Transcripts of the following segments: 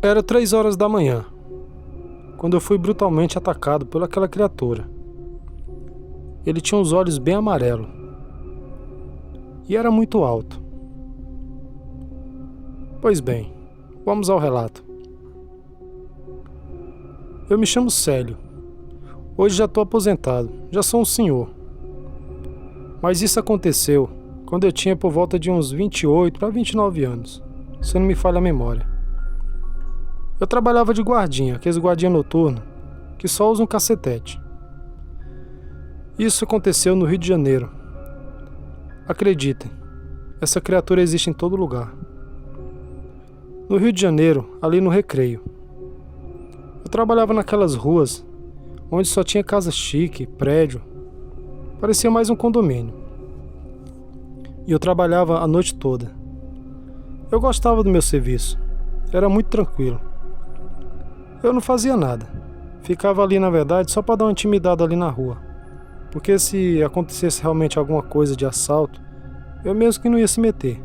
Era 3 horas da manhã, quando eu fui brutalmente atacado por aquela criatura. Ele tinha os olhos bem amarelos e era muito alto. Pois bem, vamos ao relato. Eu me chamo Célio. Hoje já estou aposentado, já sou um senhor. Mas isso aconteceu quando eu tinha por volta de uns 28 para 29 anos, se não me falha a memória. Eu trabalhava de guardinha, aqueles guardinha noturno, que só usam cacetete. Isso aconteceu no Rio de Janeiro. Acreditem, essa criatura existe em todo lugar. No Rio de Janeiro, ali no Recreio. Eu trabalhava naquelas ruas onde só tinha casa chique, prédio. Parecia mais um condomínio. E eu trabalhava a noite toda. Eu gostava do meu serviço. Era muito tranquilo. Eu não fazia nada. Ficava ali, na verdade, só para dar uma intimidade ali na rua. Porque se acontecesse realmente alguma coisa de assalto, eu mesmo que não ia se meter.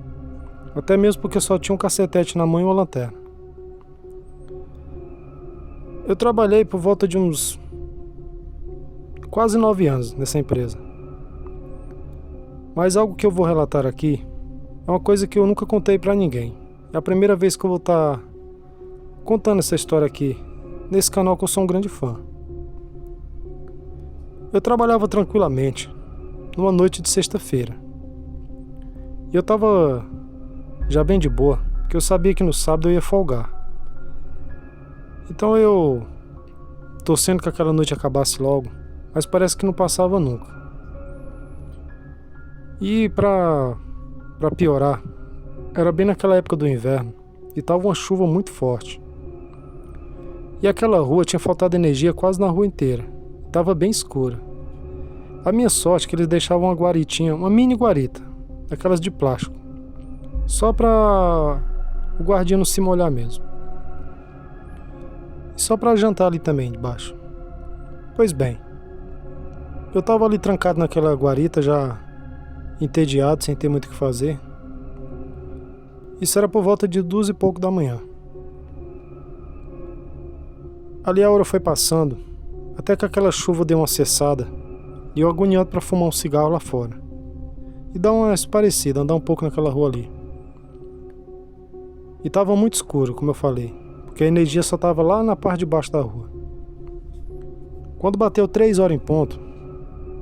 Até mesmo porque só tinha um cacetete na mão e uma lanterna. Eu trabalhei por volta de uns quase 9 anos nessa empresa. Mas algo que eu vou relatar aqui é uma coisa que eu nunca contei pra ninguém. É a primeira vez que eu vou estar contando essa história aqui, nesse canal que eu sou um grande fã. Eu trabalhava tranquilamente, numa noite de sexta-feira. E eu tava já bem de boa, porque eu sabia que no sábado eu ia folgar. Então eu, torcendo que aquela noite acabasse logo, mas parece que não passava nunca. E pra piorar, era bem naquela época do inverno, e tava uma chuva muito forte. E aquela rua tinha faltado energia quase na rua inteira. Tava bem escura. A minha sorte é que eles deixavam uma guaritinha, uma mini guarita, aquelas de plástico, só pra o guardinha não se molhar mesmo. E só pra jantar ali também, debaixo. Pois bem, eu tava ali trancado naquela guarita, já entediado, sem ter muito o que fazer. Isso era por volta de 2 e pouco da manhã. Ali a hora foi passando, até que aquela chuva deu uma cessada, e eu agoniado pra fumar um cigarro lá fora. E dar uma parecida, andar um pouco naquela rua ali. E tava muito escuro, como eu falei, porque a energia só tava lá na parte de baixo da rua. Quando bateu 3 horas em ponto,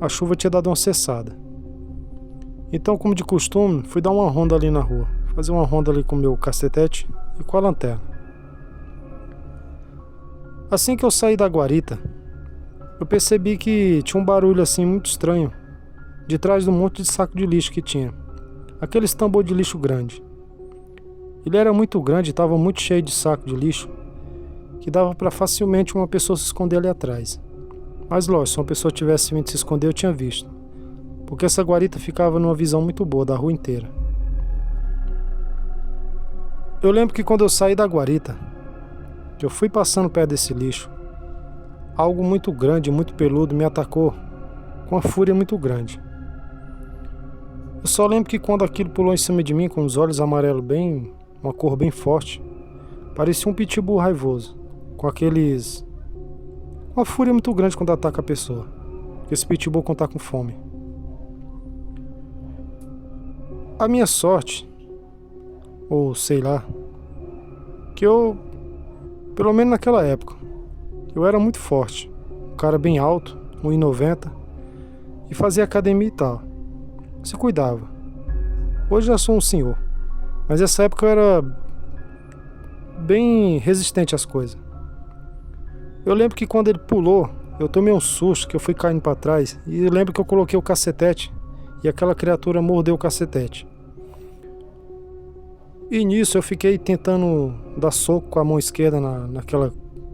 a chuva tinha dado uma cessada. Então, como de costume, fui dar uma ronda ali na rua, fazer uma ronda ali com o meu cacetete e com a lanterna. Assim que eu saí da guarita, eu percebi que tinha um barulho assim muito estranho de trás de um monte de saco de lixo que tinha. Aqueles tambor de lixo grande. Ele era muito grande e estava muito cheio de saco de lixo, que dava para facilmente uma pessoa se esconder ali atrás. Mas lógico, se uma pessoa tivesse vindo se esconder, eu tinha visto, porque essa guarita ficava numa visão muito boa da rua inteira. Eu lembro que quando eu saí da guarita, que eu fui passando perto desse lixo, algo muito grande, muito peludo me atacou com uma fúria muito grande. Eu só lembro que quando aquilo pulou em cima de mim com os olhos amarelos bem, uma cor bem forte, parecia um pitbull raivoso, com aqueles... uma fúria muito grande quando ataca a pessoa, porque esse pitbull quando tá com fome. A minha sorte, ou sei lá, que eu, pelo menos naquela época, eu era muito forte, um cara bem alto, 1,90, e fazia academia e tal. Se cuidava. Hoje já sou um senhor, mas nessa época eu era bem resistente às coisas. Eu lembro que quando ele pulou, eu tomei um susto, que eu fui caindo para trás, e eu lembro que eu coloquei o cacetete e aquela criatura mordeu o cacetete. E nisso eu fiquei tentando dar soco com a mão esquerda naquela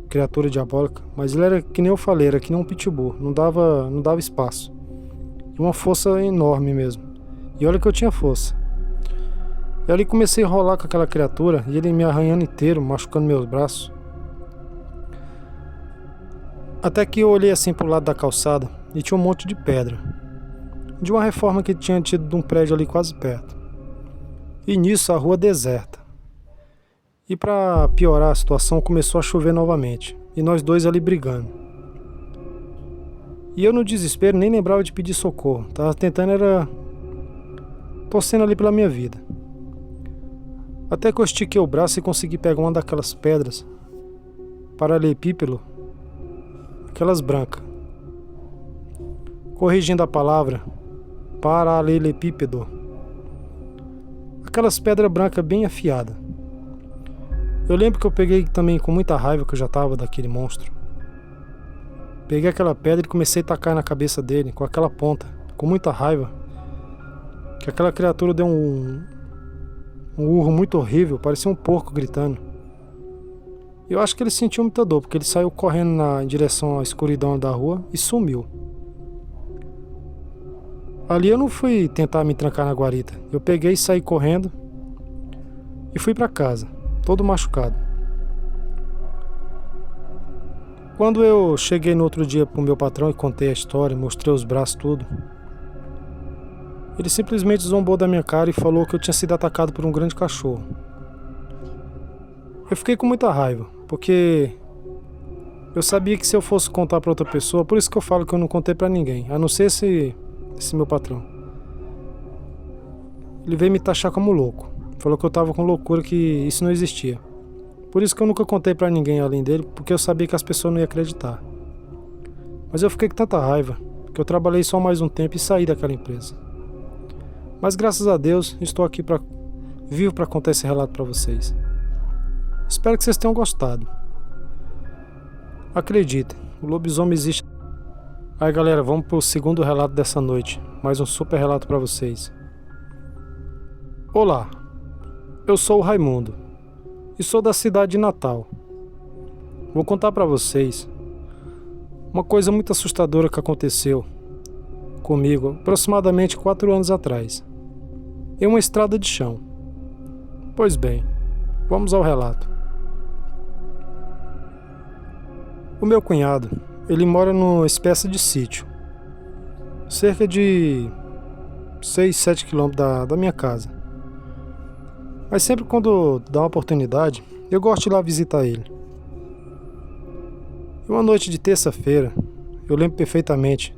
criatura diabólica, mas ele era que nem eu falei, era que nem um pitbull, não dava espaço. E uma força enorme mesmo. E olha que eu tinha força. E ali comecei a rolar com aquela criatura e ele me arranhando inteiro, machucando meus braços. Até que eu olhei assim pro lado da calçada e tinha um monte de pedra, de uma reforma que tinha tido de um prédio ali quase perto. E nisso a rua deserta. E para piorar a situação, começou a chover novamente, e nós dois ali brigando. E eu no desespero nem lembrava de pedir socorro, tava tentando torcendo ali pela minha vida. Até que eu estiquei o braço e consegui pegar uma daquelas pedras, paralelepípedo, aquelas brancas. Corrigindo a palavra, paralelepípedo. Aquelas pedras brancas bem afiadas. Eu lembro que eu peguei também com muita raiva que eu já tava daquele monstro. Peguei aquela pedra e comecei a tacar na cabeça dele com aquela ponta, com muita raiva. Que aquela criatura deu um urro muito horrível, parecia um porco gritando. Eu acho que ele sentiu muita dor, porque ele saiu correndo em direção à escuridão da rua e sumiu. Ali eu não fui tentar me trancar na guarita. Eu peguei e saí correndo e fui pra casa, todo machucado. Quando eu cheguei no outro dia pro meu patrão e contei a história, mostrei os braços tudo, ele simplesmente zombou da minha cara e falou que eu tinha sido atacado por um grande cachorro. Eu fiquei com muita raiva, porque eu sabia que se eu fosse contar pra outra pessoa, por isso que eu falo que eu não contei pra ninguém, a não ser esse meu patrão. Ele veio me taxar como louco. Falou que eu tava com loucura, que isso não existia. Por isso que eu nunca contei pra ninguém além dele, porque eu sabia que as pessoas não iam acreditar. Mas eu fiquei com tanta raiva, que eu trabalhei só mais um tempo e saí daquela empresa. Mas graças a Deus, estou aqui vivo pra contar esse relato pra vocês. Espero que vocês tenham gostado. Acreditem, o lobisomem existe. Aí galera, vamos pro segundo relato dessa noite. Mais um super relato pra vocês. Olá, eu sou o Raimundo e sou da cidade de Natal. Vou contar pra vocês uma coisa muito assustadora que aconteceu comigo aproximadamente 4 anos atrás, em uma estrada de chão. Pois bem, vamos ao relato. O meu cunhado, ele mora numa espécie de sítio, cerca de 6, 7 quilômetros da minha casa. Mas sempre quando dá uma oportunidade, eu gosto de ir lá visitar ele. E uma noite de terça-feira, eu lembro perfeitamente,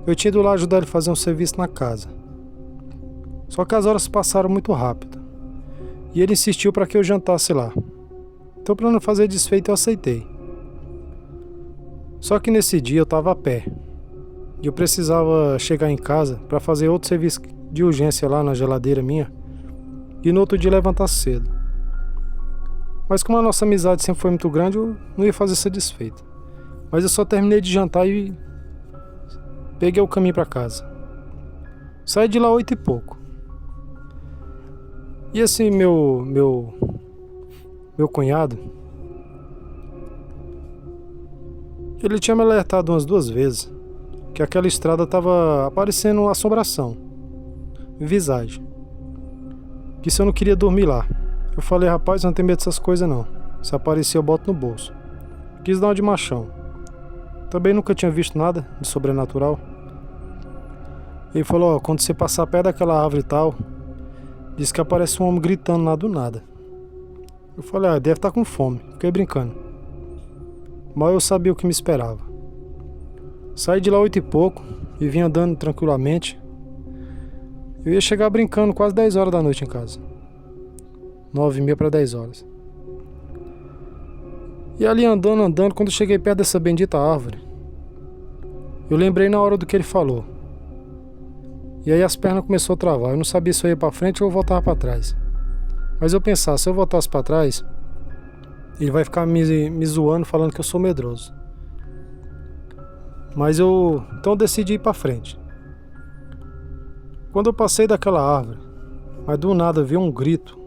eu tinha ido lá ajudar ele a fazer um serviço na casa. Só que as horas passaram muito rápido, e ele insistiu para que eu jantasse lá. Então, para não fazer desfeito, eu aceitei. Só que nesse dia eu estava a pé, e eu precisava chegar em casa para fazer outro serviço de urgência lá na geladeira minha, e no outro dia levantar cedo. Mas como a nossa amizade sempre foi muito grande, eu não ia fazer esse desfeito. Mas eu só terminei de jantar e peguei o caminho para casa. Saí de lá 8 e pouco. E esse meu cunhado, ele tinha me alertado umas 2 vezes que aquela estrada estava aparecendo uma assombração, visagem. Que se eu não queria dormir lá. Eu falei, rapaz, eu não tenho medo dessas coisas não. Se aparecer eu boto no bolso. Quis dar uma de machão. Também nunca tinha visto nada de sobrenatural. Ele falou, ó, quando você passar perto daquela árvore e tal, diz que aparece um homem gritando lá do nada. Eu falei, deve estar com fome. Fiquei brincando. Mas eu sabia o que me esperava. Saí de lá 8 e pouco e vim andando tranquilamente. Eu ia chegar brincando quase 10 horas da noite em casa. 9h30 para 10 horas. E ali andando, quando eu cheguei perto dessa bendita árvore, eu lembrei na hora do que ele falou. E aí as pernas começaram a travar. Eu não sabia se eu ia para frente ou eu voltava para trás. Mas eu pensava, se eu voltasse para trás, ele vai ficar me zoando, falando que eu sou medroso. Mas então eu decidi ir para frente. Quando eu passei daquela árvore, mas do nada veio um grito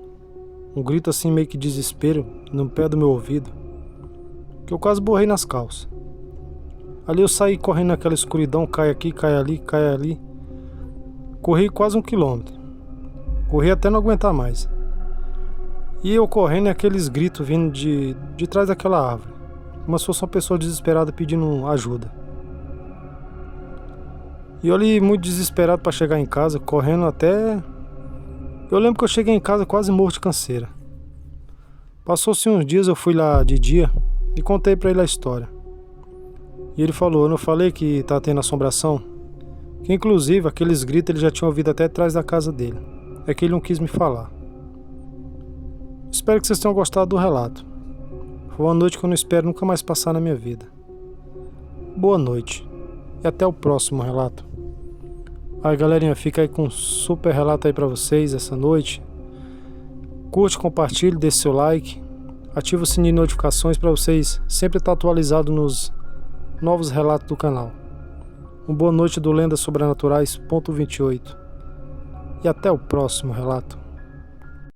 assim meio que desespero no pé do meu ouvido, que eu quase borrei nas calças. Ali eu saí correndo naquela escuridão, cai aqui, cai ali, cai ali. Corri quase 1 quilômetro. Corri até não aguentar mais. E eu correndo e aqueles gritos vindo de trás daquela árvore, como se fosse uma pessoa desesperada pedindo ajuda. E eu ali muito desesperado para chegar em casa, correndo até... Eu lembro que eu cheguei em casa quase morto de canseira. Passou-se uns dias, eu fui lá de dia e contei pra ele a história. E ele falou: eu não falei que tá tendo assombração? Que inclusive aqueles gritos ele já tinha ouvido até atrás da casa dele. É que ele não quis me falar. Espero que vocês tenham gostado do relato. Foi uma noite que eu não espero nunca mais passar na minha vida. Boa noite e até o próximo relato. Aí galerinha, fica aí com um super relato aí pra vocês essa noite. Curte, compartilhe, deixe seu like. Ativa o sininho de notificações para vocês sempre estar atualizado nos novos relatos do canal. Uma boa noite do Lendas Sobrenaturais.28 e até o próximo relato.